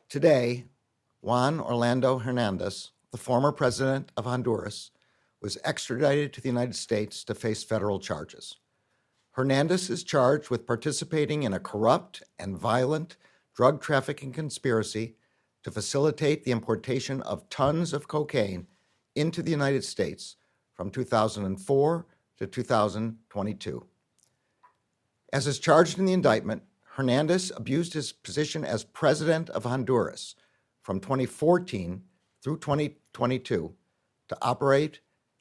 Today, Juan Orlando Hernandez, the former president of Honduras, was extradited to the United States to face federal charges. Hernandez is charged with participating in a corrupt and violent drug trafficking conspiracy to facilitate the importation of tons of cocaine into the United States from 2004 to 2022. As is charged in the indictment, Hernandez abused his position as president of Honduras from 2014 through 2022 to operate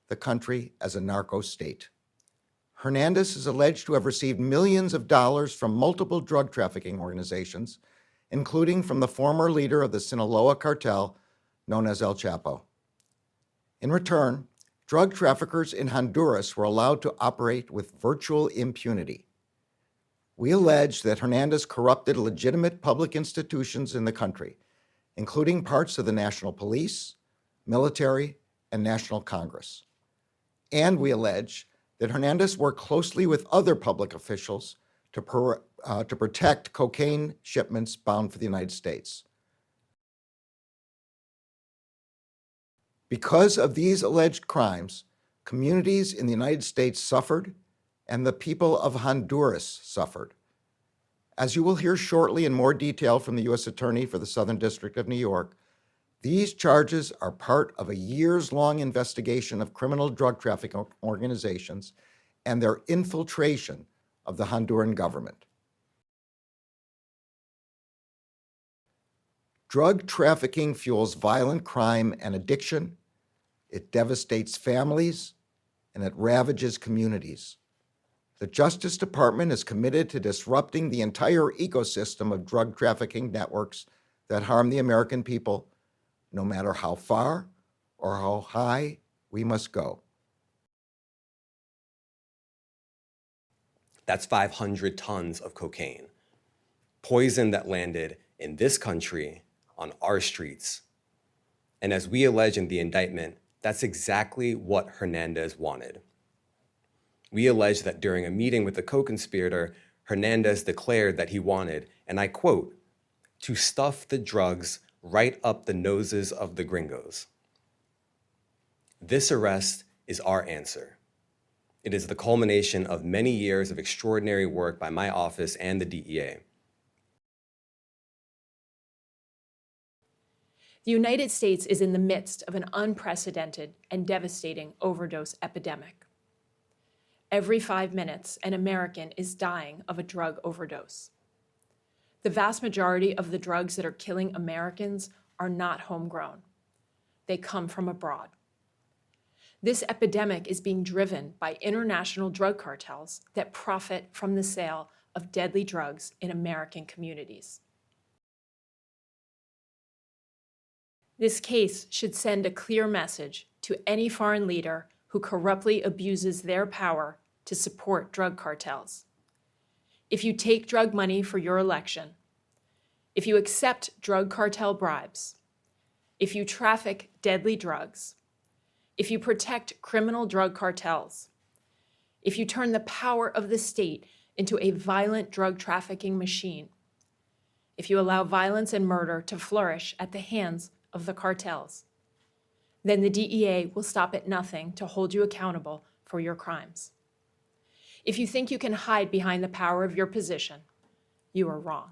the country as a narco state. Hernandez is alleged to have received millions of dollars from multiple drug trafficking organizations, including from the former leader of the Sinaloa cartel known as El Chapo. In return, drug traffickers in Honduras were allowed to operate with virtual impunity. We allege that Hernandez corrupted legitimate public institutions in the country, including parts of the National Police, military, and National Congress. And we allege that Hernandez worked closely with other public officials to protect cocaine shipments bound for the United States. Because of these alleged crimes, communities in the United States suffered, and the people of Honduras suffered. As you will hear shortly in more detail from the U.S. Attorney for the Southern District of New York, these charges are part of a years-long investigation of criminal drug trafficking organizations and their infiltration of the Honduran government. Drug trafficking fuels violent crime and addiction, it devastates families, and it ravages communities. The Justice Department is committed to disrupting the entire ecosystem of drug trafficking networks that harm the American people, no matter how far or how high we must go. That's 500 tons of cocaine. Poison that landed in this country on our streets. And as we allege in the indictment, that's exactly what Hernandez wanted. We allege that during a meeting with the co-conspirator, Hernandez declared that he wanted, and I quote, to stuff the drugs right up the noses of the gringos. This arrest is our answer. It is the culmination of many years of extraordinary work by my office and the DEA. The United States is in the midst of an unprecedented and devastating overdose epidemic. Every 5 minutes, an American is dying of a drug overdose. The vast majority of the drugs that are killing Americans are not homegrown. They come from abroad. This epidemic is being driven by international drug cartels that profit from the sale of deadly drugs in American communities. This case should send a clear message to any foreign leader who corruptly abuses their power to support drug cartels. If you take drug money for your election, if you accept drug cartel bribes, if you traffic deadly drugs, if you protect criminal drug cartels, if you turn the power of the state into a violent drug trafficking machine, if you allow violence and murder to flourish at the hands of the cartels, then the DEA will stop at nothing to hold you accountable for your crimes. If you think you can hide behind the power of your position, you are wrong.